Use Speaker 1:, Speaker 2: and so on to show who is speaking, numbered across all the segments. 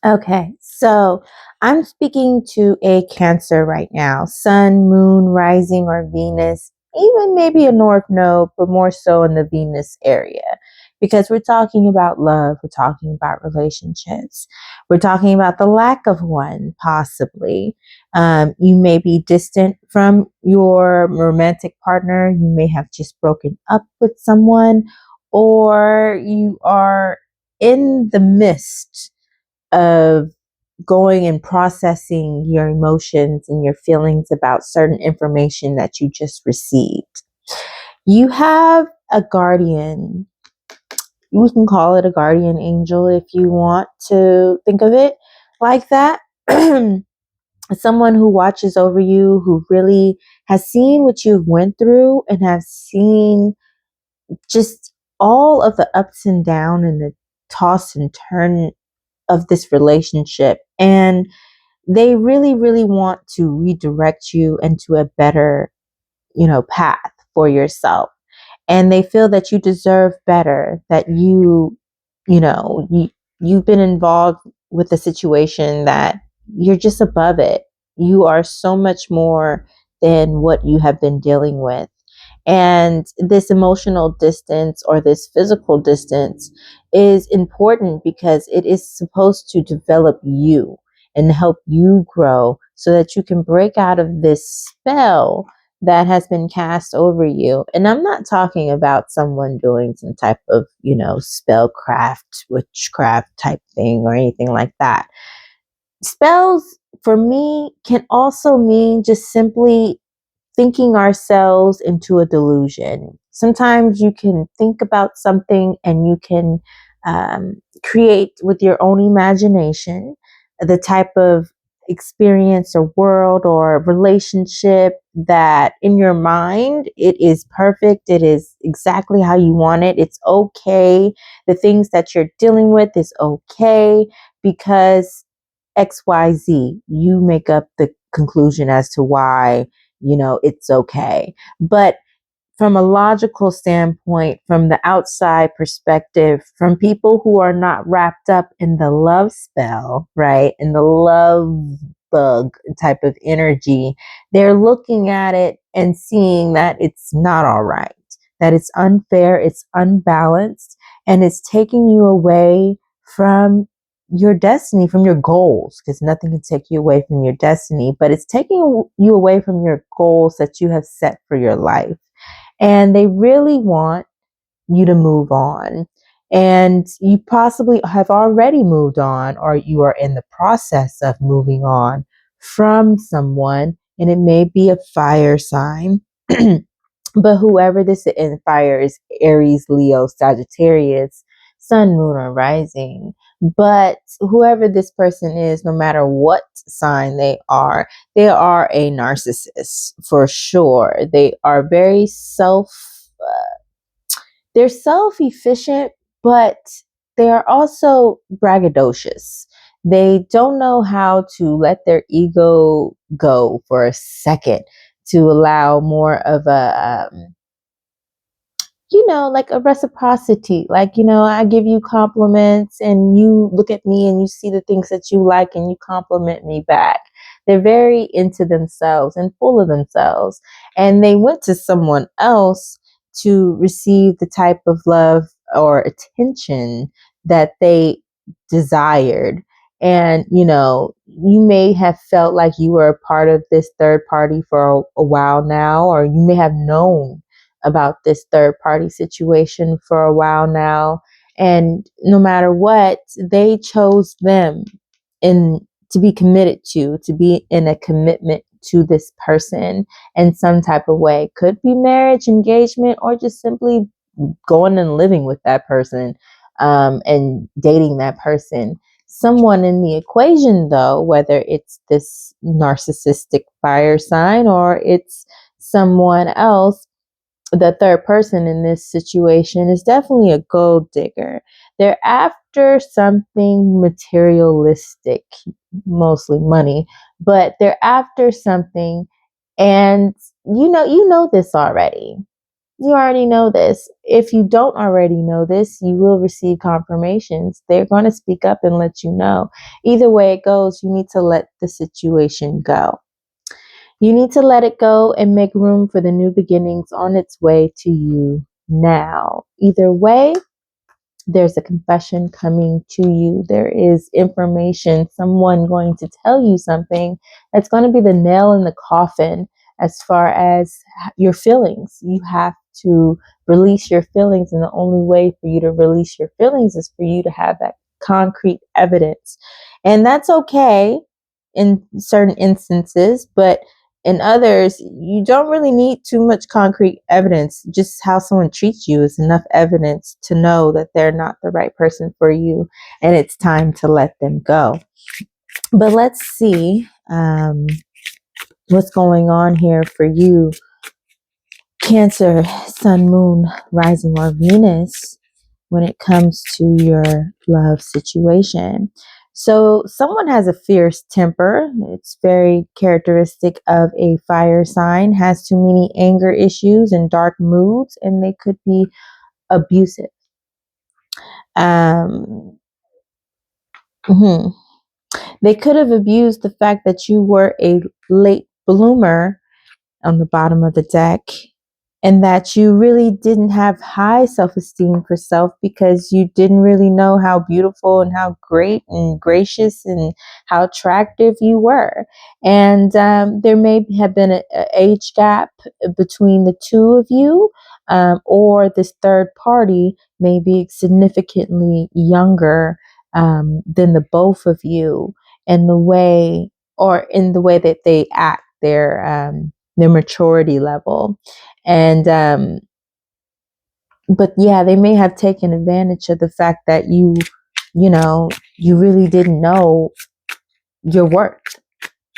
Speaker 1: Okay, so I'm speaking to a Cancer right now, Sun, Moon, Rising, or Venus, even maybe a North Node, but more so in the Venus area. Because we're talking about love, we're talking about relationships, we're talking about the lack of one, possibly. You may be distant from your romantic partner, you may have just broken up with someone, or you are in the midst of going and processing your emotions and your feelings about certain information that you just received. You have a guardian. You can call it a guardian angel if you want to think of it like that. Someone who watches over you, who really has seen what you've went through and have seen just all of the ups and down and the toss and turn of this relationship. And they really, really want to redirect you into a better, path for yourself. And they feel that you deserve better, that you know, you, you've been involved with a situation that you're just above it. You are so much more than what you have been dealing with. And this emotional distance or this physical distance is important because it is supposed to develop you and help you grow so that you can break out of this spell that has been cast over you. And I'm not talking about someone doing some type of, spellcraft, witchcraft type thing or anything like that. Spells for me can also mean just simply thinking ourselves into a delusion. Sometimes you can think about something and you can create with your own imagination the type of experience or world or relationship that in your mind it is perfect, it is exactly how you want it, it's okay, the things that you're dealing with is okay because XYZ, you make up the conclusion as to why it's okay. But from a logical standpoint, from the outside perspective, from people who are not wrapped up in the love spell, right? In the love bug type of energy, they're looking at it and seeing that it's not all right, that it's unfair, it's unbalanced, and it's taking you away from your destiny, from your goals, because nothing can take you away from your destiny, but it's taking you away from your goals that you have set for your life. And they really want you to move on. And you possibly have already moved on, or you are in the process of moving on from someone, and it may be a fire sign. But whoever this in fire is Aries, Leo, Sagittarius, Sun, Moon, or Rising. But whoever this person is, no matter what sign they are a narcissist for sure. They are very they're self-efficient, but they are also braggadocious. They don't know how to let their ego go for a second to allow more of a like a reciprocity. Like, I give you compliments and you look at me and you see the things that you like and you compliment me back. They're very into themselves and full of themselves. And they went to someone else to receive the type of love or attention that they desired. And, you may have felt like you were a part of this third party for a while now, or you may have known about this third party situation for a while now. And no matter what, they chose them in to be committed to be in a commitment to this person in some type of way. Could be marriage, engagement, or just simply going and living with that person and dating that person. Someone in the equation, though, whether it's this narcissistic fire sign or it's someone else, the third person in this situation is definitely a gold digger. They're after something materialistic, mostly money, but they're after something, and you know this already. You already know this. If you don't already know this, you will receive confirmations. They're going to speak up and let you know. Either way it goes, you need to let the situation go. You need to let it go and make room for the new beginnings on its way to you now. Either way, there's a confession coming to you. There is information, someone going to tell you something that's going to be the nail in the coffin as far as your feelings. You have to release your feelings, and the only way for you to release your feelings is for you to have that concrete evidence. And that's okay in certain instances, but in others, you don't really need too much concrete evidence. Just how someone treats you is enough evidence to know that they're not the right person for you, and it's time to let them go. But let's see what's going on here for you, Cancer, Sun, Moon, Rising, or Venus, when it comes to your love situation. So, someone has a fierce temper. It's very characteristic of a fire sign, has too many anger issues and dark moods, and they could be abusive. Um, mhm. They could have abused the fact that you were a late bloomer on the bottom of the deck, and that you really didn't have high self-esteem for self because you didn't really know how beautiful and how great and gracious and how attractive you were. And there may have been an age gap between the two of you, or this third party may be significantly younger than the both of you, in the way or in the way that they act, their maturity level. And but yeah, they may have taken advantage of the fact that you really didn't know your worth.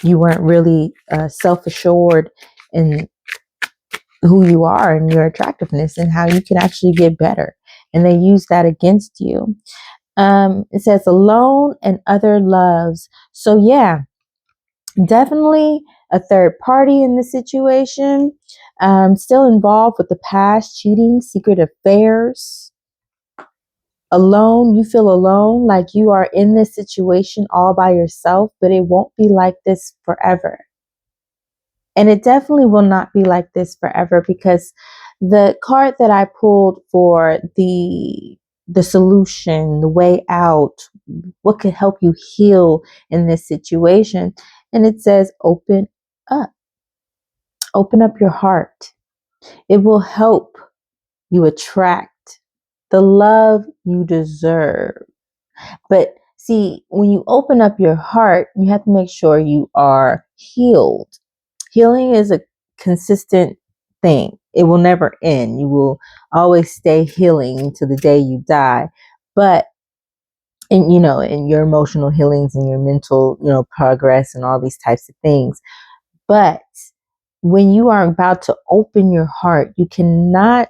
Speaker 1: You weren't really self-assured in who you are and your attractiveness and how you can actually get better, and they use that against you. It says alone and other loves. So yeah, definitely a third party in the situation, still involved with the past, cheating, secret affairs. Alone, you feel alone, like you are in this situation all by yourself, but it won't be like this forever. And it definitely will not be like this forever, because the card that I pulled for the solution, the way out, what could help you heal in this situation, and it says up. Open up your heart. It will help you attract the love you deserve. But see, when you open up your heart, you have to make sure you are healed. Healing is a consistent thing. It will never end. You will always stay healing to the day you die. But in your emotional healings and your mental, progress and all these types of things. But when you are about to open your heart, you cannot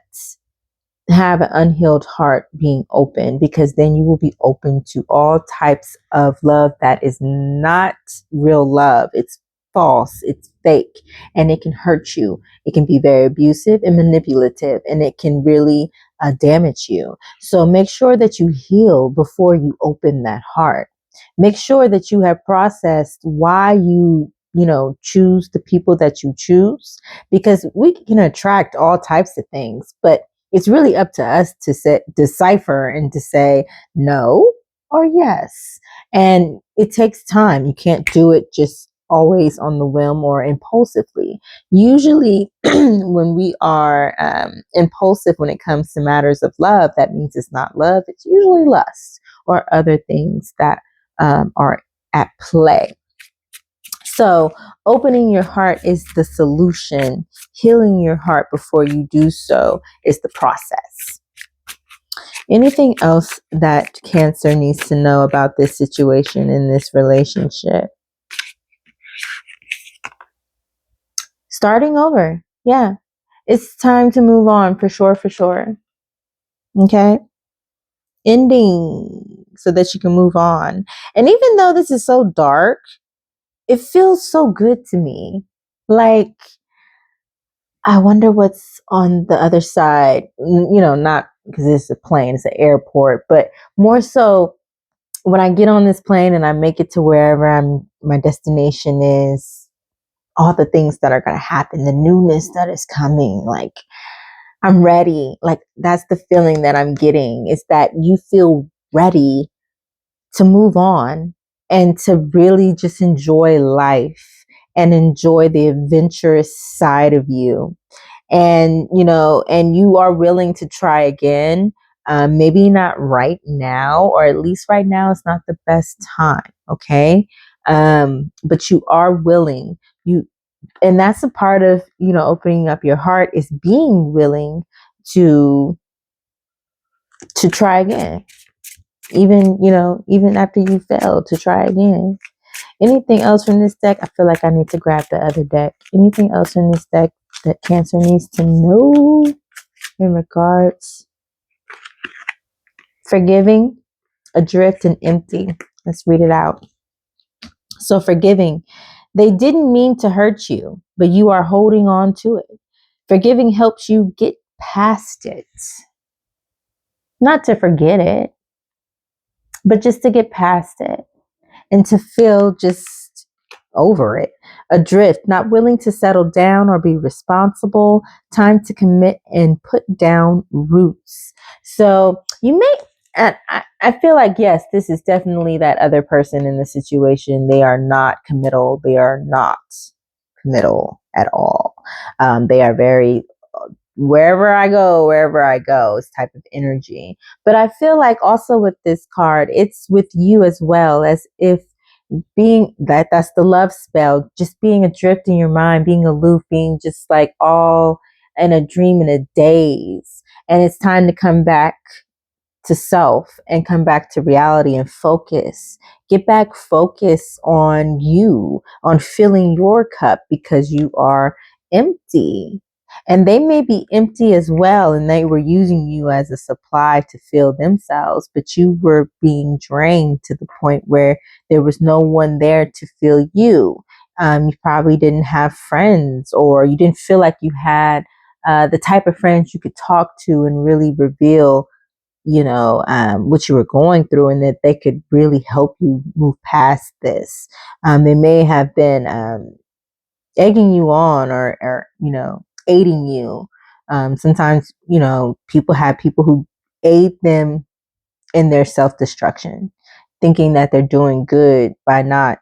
Speaker 1: have an unhealed heart being open, because then you will be open to all types of love that is not real love. It's false, it's fake, and it can hurt you. It can be very abusive and manipulative, and it can really damage you. So make sure that you heal before you open that heart. Make sure that you have processed why you choose the people that you choose, because we can attract all types of things, but it's really up to us to decipher and to say no or yes. And it takes time. You can't do it just always on the whim or impulsively. Usually, when we are impulsive when it comes to matters of love, that means it's not love. It's usually lust or other things that are at play. So, opening your heart is the solution. Healing your heart before you do so is the process. Anything else that Cancer needs to know about this situation in this relationship? Starting over. Yeah. It's time to move on, for sure, for sure. Okay. Ending so that you can move on. And even though this is so dark, it feels so good to me. Like, I wonder what's on the other side. Not because it's a plane, it's an airport, but more so when I get on this plane and I make it to wherever my destination is, all the things that are going to happen, the newness that is coming, like I'm ready. Like that's the feeling that I'm getting, is that you feel ready to move on and to really just enjoy life and enjoy the adventurous side of you. And you are willing to try again. Maybe not right now, or at least right now is not the best time. Okay. But you are willing. And that's a part of, opening up your heart, is being willing to try again, even after you fail, to try again. Anything else from this deck? I feel like I need to grab the other deck. Anything else from this deck that Cancer needs to know in regards? Forgiving, adrift, and empty. Let's read it out. So forgiving, they didn't mean to hurt you, but you are holding on to it. Forgiving helps you get past it. Not to forget it, but just to get past it and to feel just over it. Adrift, not willing to settle down or be responsible. Time to commit and put down roots. So you may, and I feel like, yes, this is definitely that other person in the situation. They are not committal. They are not committal at all. They are very wherever I go is type of energy. But I feel like also with this card, it's with you as well, as if being that's the love spell, just being adrift in your mind, being aloof, being just like all in a dream, in a daze. And it's time to come back to self and come back to reality and focus. Get back focus on you, on filling your cup, because you are empty. And they may be empty as well, and they were using you as a supply to fill themselves, but you were being drained to the point where there was no one there to fill you. You probably didn't have friends, or you didn't feel like you had the type of friends you could talk to and really reveal what you were going through, and that they could really help you move past this. They may have been egging you on, or aiding you. Sometimes, people have people who aid them in their self-destruction, thinking that they're doing good by not,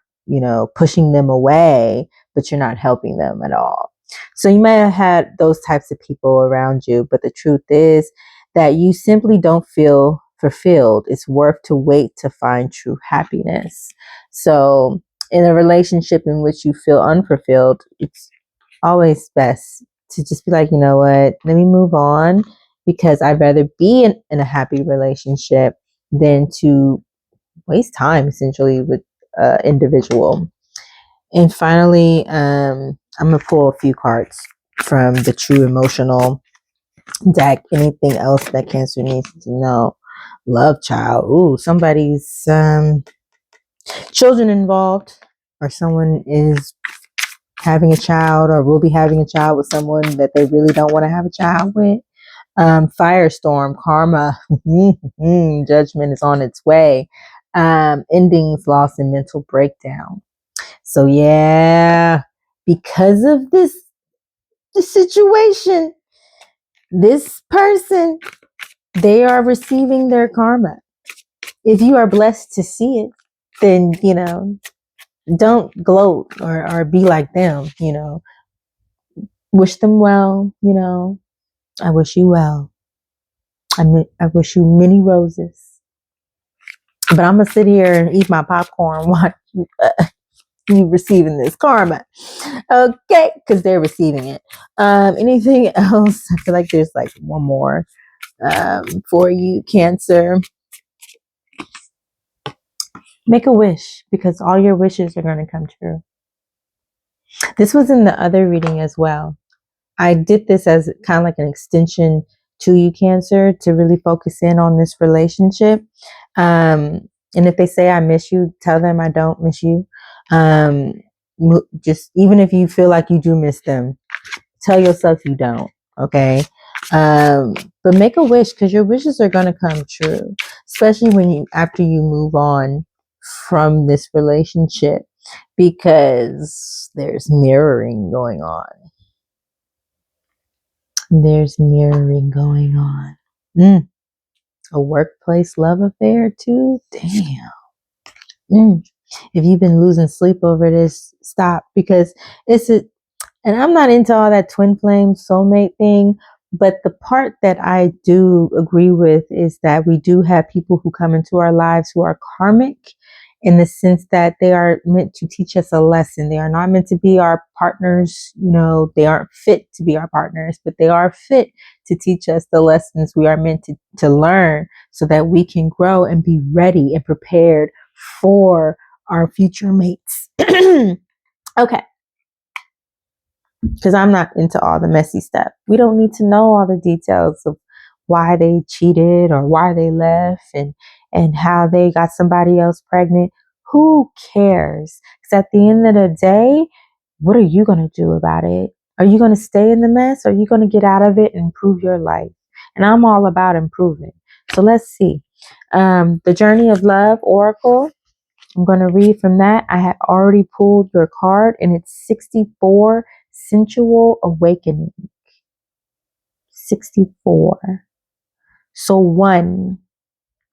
Speaker 1: pushing them away, but you're not helping them at all. So you may have had those types of people around you, but the truth is that you simply don't feel fulfilled. It's worth to wait to find true happiness. So in a relationship in which you feel unfulfilled, it's always best to just be like, you know what, let me move on, because I'd rather be in a happy relationship than to waste time essentially with individual. And finally, I'm gonna pull a few cards from the True Emotional deck. Anything else that Cancer needs to know? Love child. Ooh, somebody's children involved, or someone is having a child, or will be having a child with someone that they really don't want to have a child with. Firestorm, karma, judgment is on its way. Endings, loss, and mental breakdown. So yeah, because of the situation, this person, they are receiving their karma. If you are blessed to see it, then don't gloat, or be like them. Wish them well. I wish you well. I wish you many roses. But I'm gonna sit here and eat my popcorn while you receiving this karma, okay? Because they're receiving it. Anything else? I feel like there's like one more for you, Cancer. Make a wish, because all your wishes are going to come true. This was in the other reading as well. I did this as kind of like an extension to you, Cancer, to really focus in on this relationship. And if they say I miss you, tell them I don't miss you. Just even if you feel like you do miss them, Tell yourself you don't. Okay. Um, but make a wish, because your wishes are going to come true, especially when after you move on from this relationship, because there's mirroring going on. There's mirroring going on. A workplace love affair too? Damn. If you've been losing sleep over this, stop, because it's a, and I'm not into all that twin flame soulmate thing, but the part that I do agree with is that we do have people who come into our lives who are karmic, in the sense that they are meant to teach us a lesson. They are not meant to be our partners. They aren't fit to be our partners, but they are fit to teach us the lessons we are meant to learn, so that we can grow and be ready and prepared for our future mates. Okay. Because I'm not into all the messy stuff. We don't need to know all the details of why they cheated or why they left, and how they got somebody else pregnant. Who cares? Because at the end of the day, what are you going to do about it? Are you going to stay in the mess? Or are you going to get out of it and improve your life? And I'm all about improvement. So let's see. The Journey of Love Oracle. I'm going to read from that. I had already pulled your card, and it's 64, Sensual Awakening. 64. So 1,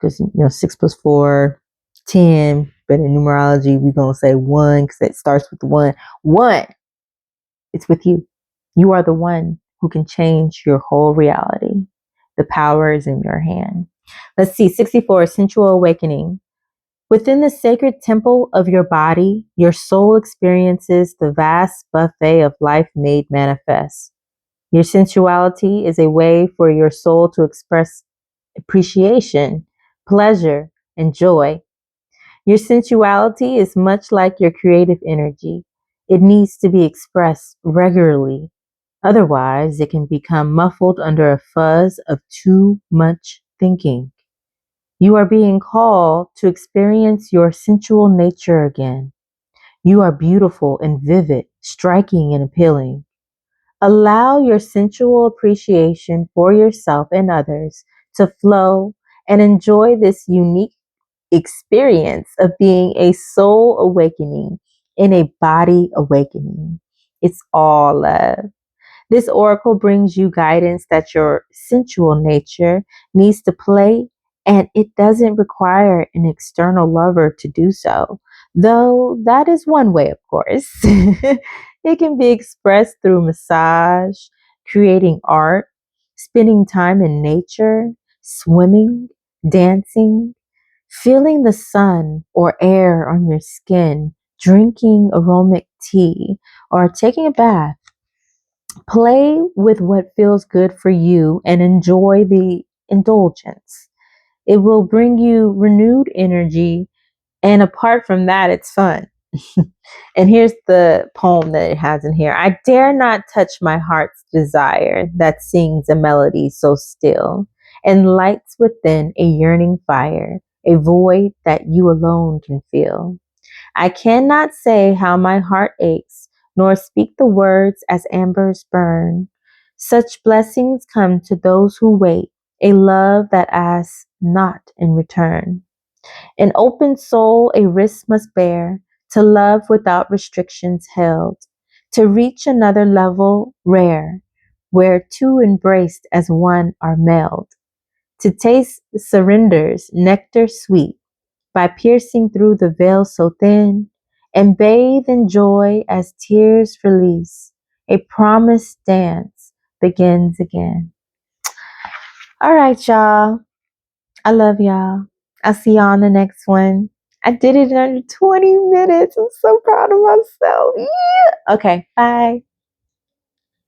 Speaker 1: because 6 plus 4, 10. But in numerology, we're going to say 1 because it starts with 1. 1, it's with you. You are the one who can change your whole reality. The power is in your hand. Let's see. 64, Sensual Awakening. Within the sacred temple of your body, your soul experiences the vast buffet of life made manifest. Your sensuality is a way for your soul to express appreciation, pleasure, and joy. Your sensuality is much like your creative energy. It needs to be expressed regularly. Otherwise, it can become muffled under a fuzz of too much thinking. You are being called to experience your sensual nature again. You are beautiful and vivid, striking and appealing. Allow your sensual appreciation for yourself and others to flow, and enjoy this unique experience of being a soul awakening in a body awakening. It's all love. This oracle brings you guidance that your sensual nature needs to play, and it doesn't require an external lover to do so, though that is one way, of course. It can be expressed through massage, creating art, spending time in nature, swimming, dancing, feeling the sun or air on your skin, drinking aromatic tea, or taking a bath. Play with what feels good for you and enjoy the indulgence. It will bring you renewed energy. And apart from that, it's fun. And here's the poem that it has in here. I dare not touch my heart's desire that sings a melody so still and lights within a yearning fire, a void that you alone can feel. I cannot say how my heart aches, nor speak the words as embers burn. Such blessings come to those who wait, a love that asks not in return. An open soul a risk must bear, to love without restrictions held, to reach another level rare, where two embraced as one are meld, to taste surrender's nectar sweet, by piercing through the veil so thin, and bathe in joy as tears release. A promised dance begins again. All right, y'all. I love y'all. I'll see y'all on the next one. I did it in under 20 minutes. I'm so proud of myself. Yeah. Okay, bye.